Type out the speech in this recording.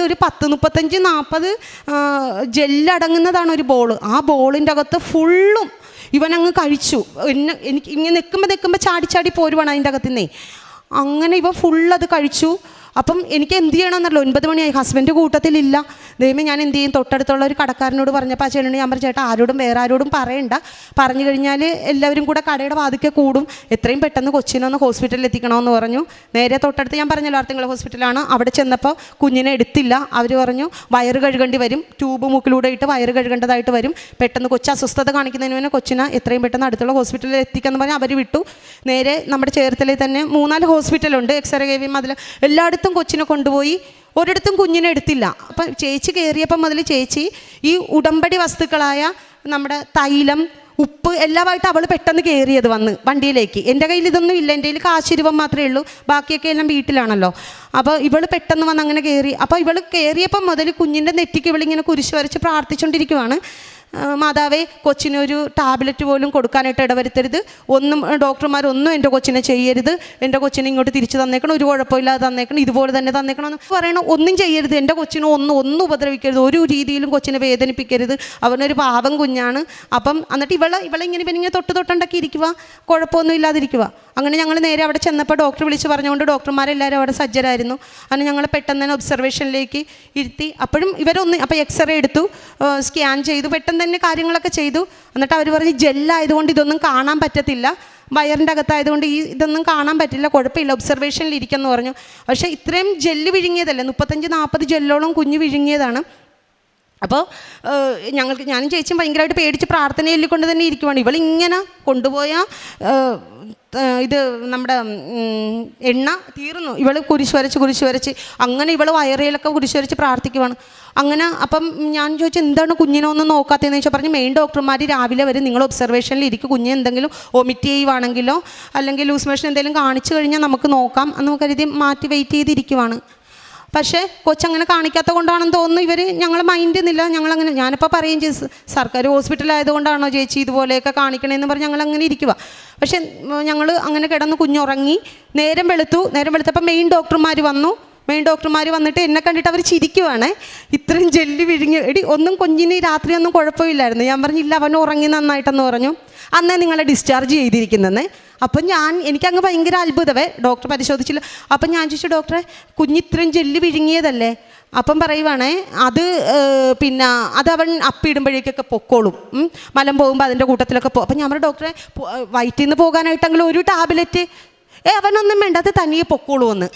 ഒരു 10-35-40 ജെല്ലടങ്ങുന്നതാണ് ഒരു ബോൾ. ആ ബോളിൻ്റെ അകത്ത് ഫുള്ളും ഇവനങ്ങ് കഴിച്ചു. എനിക്ക് ഇങ്ങനെ നിൽക്കുമ്പോൾ ചാടി പോരുവാണ് അതിൻ്റെ അകത്തുനിന്നേ. അങ്ങനെ ഇവ ഫുള്ളത് കഴിച്ചു. അപ്പം എനിക്ക് എന്ത് ചെയ്യണമെന്നല്ലോ, 9 മണിയായി, ഹസ്ബൻഡ് കൂട്ടത്തിലില്ല. ദൈവമേ ഞാൻ എന്ത് ചെയ്യും? തൊട്ടടുത്തുള്ള ഒരു കടക്കാരനോട് പറഞ്ഞപ്പോൾ ആ ചേട്ടനോട് ഞാൻ പറഞ്ഞു, ചേട്ടാ വേറെ ആരോടും പറയണ്ട, പറഞ്ഞു കഴിഞ്ഞാൽ എല്ലാവരും കൂടെ കടയുടെ വാതിക്കെ കൂടും, എത്രയും പെട്ടെന്ന് കൊച്ചിനൊന്ന് ഹോസ്പിറ്റലിൽ എത്തിക്കണമെന്ന് പറഞ്ഞു. നേരെ തൊട്ടടുത്ത് ഞാൻ പറഞ്ഞല്ലോ ആർത്തിങ്കൾ ഹോസ്പിറ്റലാണ്. അവിടെ ചെന്നപ്പോൾ കുഞ്ഞിനെ എടുത്തില്ല. അവർ പറഞ്ഞു വയറ് കഴുകേണ്ടി വരും, ട്യൂബ് മൂക്കിലൂടെ ഇട്ട് വയറ് കഴുകേണ്ടതായിട്ട് വരും, പെട്ടെന്ന് കൊച്ചു അസ്വസ്ഥത കാണിക്കുന്നതിന് മുന്നേ കൊച്ചിനെ എത്രയും പെട്ടെന്ന് അടുത്തുള്ള ഹോസ്പിറ്റലിൽ എത്തിക്കാമെന്ന് പറഞ്ഞാൽ അവർ വിട്ടു. നേരെ നമ്മുടെ ചേർത്തലയിൽ തന്നെ 3-4 ഹോസ്പിറ്റലുണ്ട്, എക്സ്റേ കേവിയും അതിൽ എല്ലായിടത്തും കൊച്ചിനെ കൊണ്ടുപോയി. ഒരിടത്തും കുഞ്ഞിനെ എടുത്തില്ല. അപ്പം ചേച്ചി കയറിയപ്പം മുതൽ ചേച്ചി ഈ ഉടമ്പടി വസ്തുക്കളായ നമ്മുടെ തൈലം, ഉപ്പ് എല്ലാമായിട്ട് അവൾ പെട്ടെന്ന് കയറിയത് വന്ന് വണ്ടിയിലേക്ക്. എൻ്റെ കയ്യിൽ ഇതൊന്നും ഇല്ല, എൻ്റെ കയ്യിൽ കാശിരുവം മാത്രമേ ഉള്ളൂ, ബാക്കിയൊക്കെ എല്ലാം വീട്ടിലാണല്ലോ. അപ്പോൾ ഇവൾ പെട്ടെന്ന് വന്ന് അങ്ങനെ കയറി. അപ്പോൾ ഇവൾ കയറിയപ്പം മുതൽ കുഞ്ഞിൻ്റെ നെറ്റിക്ക് ഇവളിങ്ങനെ കുരിശ് വരച്ച് പ്രാർത്ഥിച്ചുകൊണ്ടിരിക്കുവാണ്. മാതാവേ, കൊച്ചിനൊരു ടാബ്ലറ്റ് പോലും കൊടുക്കാനായിട്ട് ഇടവരുത്തരുത്, ഡോക്ടർമാരൊന്നും എൻ്റെ കൊച്ചിനെ ചെയ്യരുത്, എൻ്റെ കൊച്ചിനെ ഇങ്ങോട്ട് തിരിച്ചു തന്നേക്കണം, ഒരു കുഴപ്പമില്ലാതെ തന്നേക്കണം, ഇതുപോലെ തന്നെ തന്നേക്കണം എന്ന് പറയണം. ഒന്നും ചെയ്യരുത്, എൻ്റെ കൊച്ചിനെ ഒന്നും ഉപദ്രവിക്കരുത്, ഒരു രീതിയിലും കൊച്ചിനെ വേദനിപ്പിക്കരുത്, അവനൊരു പാവം കുഞ്ഞാണ്. അപ്പം എന്നിട്ട് ഇവളെ ഇങ്ങനെ തൊട്ടുണ്ടാക്കി ഇരിക്കുക, കുഴപ്പമൊന്നും ഇല്ലാതിരിക്കുക. അങ്ങനെ ഞങ്ങൾ നേരെ അവിടെ ചെന്നപ്പോൾ ഡോക്ടർ വിളിച്ച് പറഞ്ഞുകൊണ്ട് ഡോക്ടർമാരെല്ലാവരും അവിടെ സജ്ജരായിരുന്നു. അങ്ങനെ ഞങ്ങൾ പെട്ടെന്ന് തന്നെ ഒബ്സർവേഷനിലേക്ക് ഇരുത്തി. അപ്പോഴും അപ്പോൾ എക്സ്റേ എടുത്തു, സ്കാൻ ചെയ്തു, പെട്ടെന്ന് തന്നെ കാര്യങ്ങളൊക്കെ ചെയ്തു. എന്നിട്ട് അവർ പറഞ്ഞ് ജെല്ലായതുകൊണ്ട് ഇതൊന്നും കാണാൻ പറ്റത്തില്ല, വയറിൻ്റെ അകത്തായതുകൊണ്ട് ഇതൊന്നും കാണാൻ പറ്റില്ല, കുഴപ്പമില്ല, ഒബ്സർവേഷനിൽ ഇരിക്കുമെന്ന് പറഞ്ഞു. പക്ഷേ ഇത്രയും ജെല്ല് വിഴുങ്ങിയതല്ലേ, 35-40 ജെല്ലോളം കുഞ്ഞ് വിഴുങ്ങിയതാണ്. അപ്പോൾ ഞാനും ചേച്ചിയും ഭയങ്കരമായിട്ട് പേടിച്ച് പ്രാർത്ഥനയിൽ കൊണ്ട് തന്നെ ഇരിക്കുവാണ്. ഇവളിങ്ങനെ കൊണ്ടുപോയ ഇത് നമ്മുടെ എണ്ണ തീർന്നു, ഇവൾ കുരിശ് വരച്ച് അങ്ങനെ ഇവൾ വയറിലൊക്കെ കുരിശ് വരച്ച് പ്രാർത്ഥിക്കുവാണ്. അങ്ങനെ അപ്പം ഞാൻ ചോദിച്ചു എന്താണ് കുഞ്ഞിനെ ഒന്നും നോക്കാത്തതെന്ന് ചോദിച്ചാൽ പറഞ്ഞു മെയിൻ ഡോക്ടർമാർ രാവിലെ വരും, നിങ്ങൾ ഒബ്സർവേഷനിൽ ഇരിക്കും, കുഞ്ഞ് എന്തെങ്കിലും വൊമിറ്റ് ചെയ്യുവാണെങ്കിലോ അല്ലെങ്കിൽ ലൂസ് മോഷൻ എന്തെങ്കിലും കാണിച്ചു കഴിഞ്ഞാൽ നമുക്ക് നോക്കാം എന്ന് കരുതി മാറ്റി വെയിറ്റ് ചെയ്തിരിക്കുവാണ്. പക്ഷേ കൊച്ചങ്ങനെ കാണിക്കാത്ത കൊണ്ടാണെന്ന് തോന്നുന്നു ഇവർ ഞങ്ങൾ മൈൻഡ് ചെയ്യുന്നില്ല. ഞാനിപ്പോൾ പറയുകയും ചെയ്തു, സർക്കാർ ഹോസ്പിറ്റലായതുകൊണ്ടാണോ ചേച്ചി ഇതുപോലെയൊക്കെ കാണിക്കണമെന്ന് പറഞ്ഞ് ഞങ്ങളങ്ങനെ ഇരിക്കുക. പക്ഷേ ഞങ്ങൾ അങ്ങനെ കിടന്ന് കുഞ്ഞുറങ്ങി. നേരം വെളുത്തപ്പോൾ മെയിൻ ഡോക്ടർമാർ വന്നിട്ട് എന്നെ കണ്ടിട്ട് അവർ ചിരിക്കുവാണ്. ഇത്രയും ജെല്ലി വിഴുങ്ങി, ഒന്നും കുഞ്ഞിന് രാത്രിയൊന്നും കുഴപ്പമില്ലായിരുന്നു. ഞാൻ പറഞ്ഞില്ല, അവൻ ഉറങ്ങി നന്നായിട്ടെന്ന് പറഞ്ഞു. അന്നേ നിങ്ങളെ ഡിസ്ചാർജ് ചെയ്തിരിക്കുന്നതെന്ന്. അപ്പം എനിക്കങ്ങ് ഭയങ്കര അത്ഭുതമേ, ഡോക്ടർ പരിശോധിച്ചില്ല. അപ്പം ഞാൻ ചോദിച്ചു, ഡോക്ടറെ കുഞ്ഞ് ഇത്രയും ജെല്ലി വിഴുങ്ങിയതല്ലേ? അപ്പം പറയുവാണേ അത് അവൻ അപ്പിടുമ്പോഴേക്കൊക്കെ പൊക്കോളും, മലം പോകുമ്പോൾ അതിൻ്റെ കൂട്ടത്തിലൊക്കെ പോകും. അപ്പം ഞാൻ പറഞ്ഞു, ഡോക്ടറെ വയറ്റിൽ നിന്ന് പോകാനായിട്ടെങ്കിലും ഒരു ടാബ്ലറ്റ് അവനൊന്നും വേണ്ട, അത് തനിയെ പൊക്കോളൂ എന്ന്.